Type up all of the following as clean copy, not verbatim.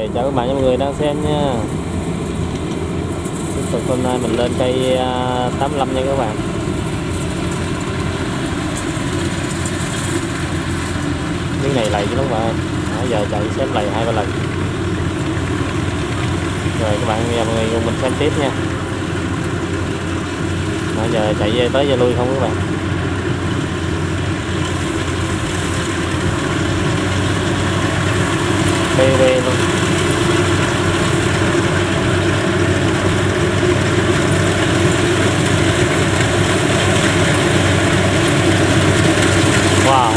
Rồi, chào các bạn và mọi người đang xem nha. Tiếp tục hôm nay mình lên cây 85 nha các bạn. Miếng này lầy chứ đúng không? Nãy giờ chạy xếp lầy 2-3 lần. Rồi các bạn và mọi người cùng mình xem tiếp nha. Nãy giờ chạy tới giờ lui không các bạn. Bê luôn. Wow.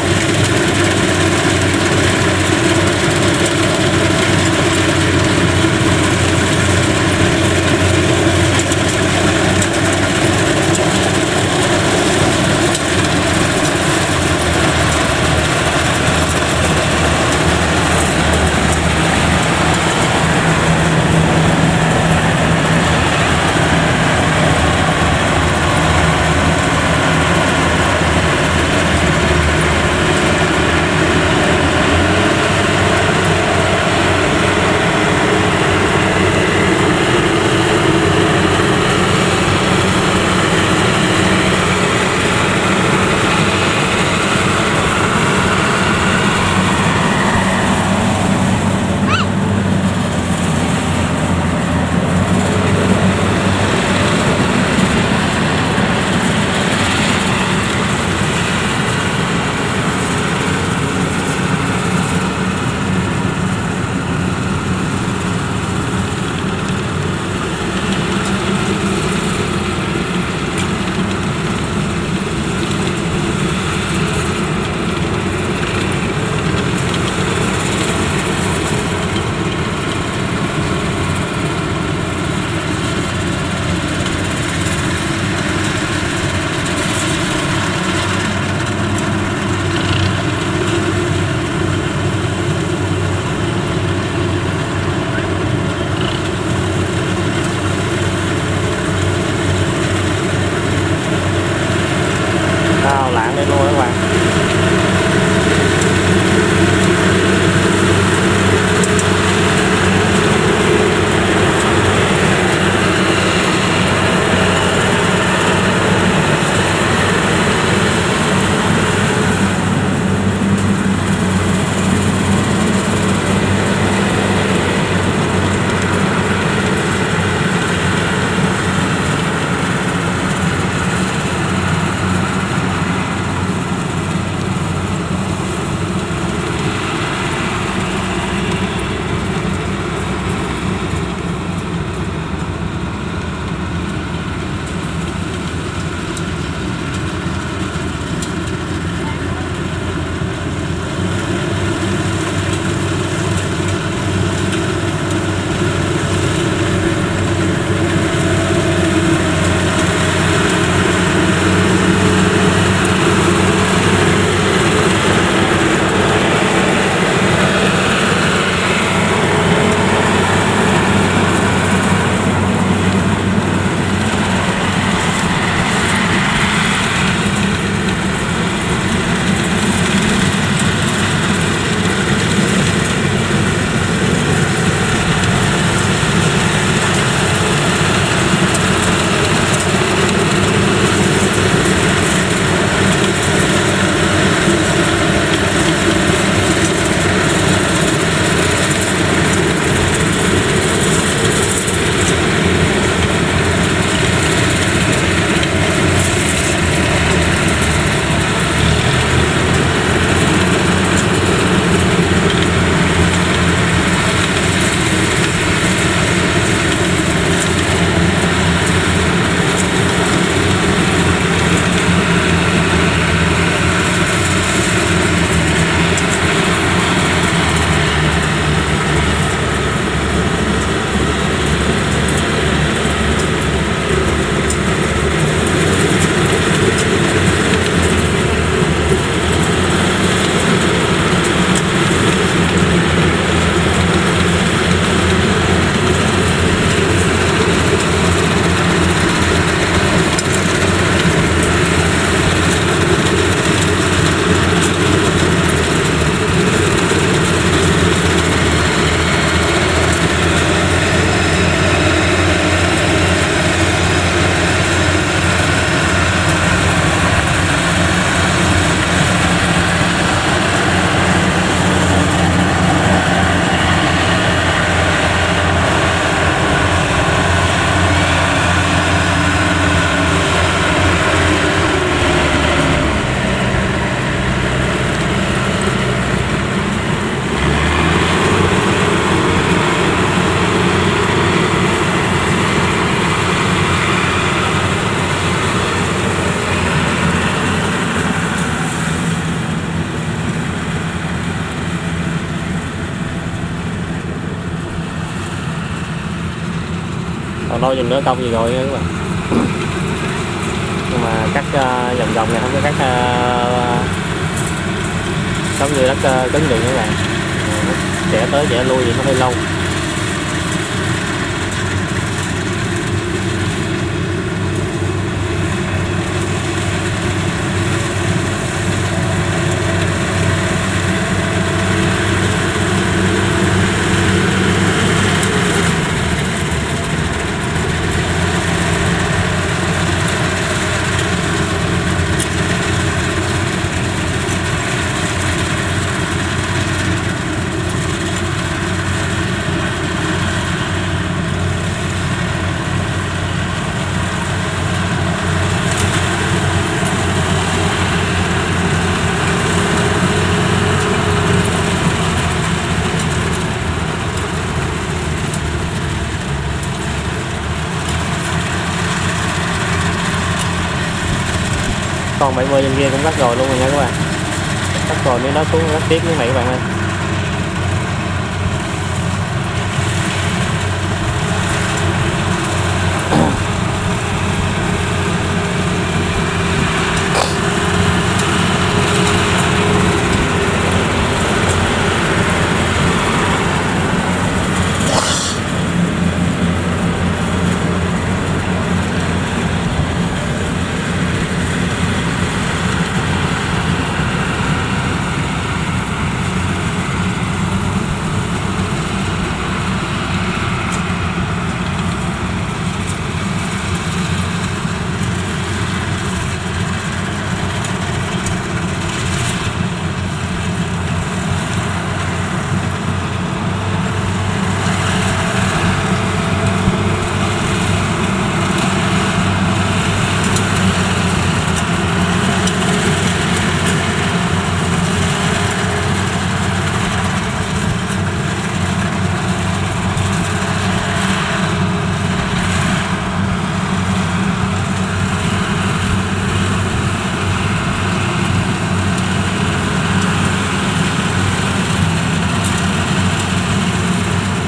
Lạng đây luôn các bạn. lôi chừng nữa công gì rồi nha các bạn. Nhưng mà cắt vòng vòng này không có cắt giống như đất cứng được các bạn, chẻ tới chẻ lui thì nó hơi lâu. Con 70 trên kia cũng cắt rồi luôn rồi nha các bạn, cắt rồi mới nó xuống rất tiếc như vậy các bạn ơi.